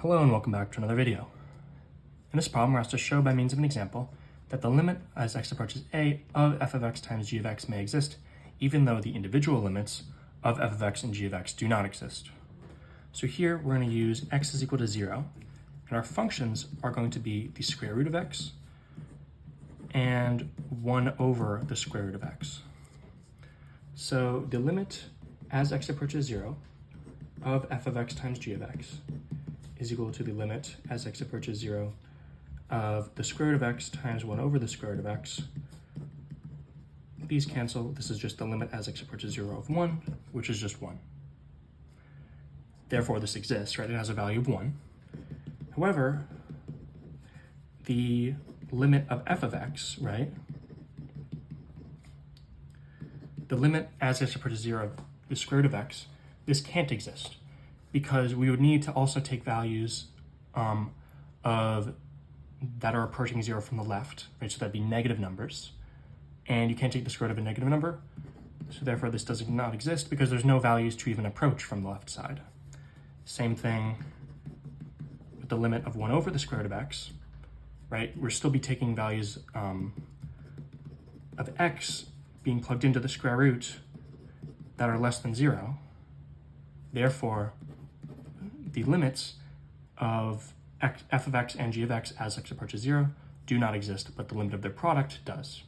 Hello and welcome back to another video. In this problem, we're asked to show by means of an example that the limit as x approaches a of f of x times g of x may exist, even though the individual limits of f of x and g of x do not exist. So here we're going to use x is equal to 0, and our functions are going to be the square root of x and 1 over the square root of x. So the limit as x approaches 0 of f of x times g of x is equal to the limit as x approaches 0 of the square root of x times 1 over the square root of x. These cancel. This is just the limit as x approaches 0 of 1, which is just 1. Therefore, this exists, right? It has a value of 1. However, the limit of f of x, right? The limit as x approaches 0 of the square root of x, this can't exist, because we would need to also take values that are approaching 0 from the left, right? So that'd be negative numbers, and you can't take the square root of a negative number, so therefore this does not exist because there's no values to even approach from the left side. Same thing with the limit of 1 over the square root of x, right? We'll still be taking values of x being plugged into the square root that are less than 0. Therefore, the limits of f of x and g of x as x approaches 0 do not exist, but the limit of their product does.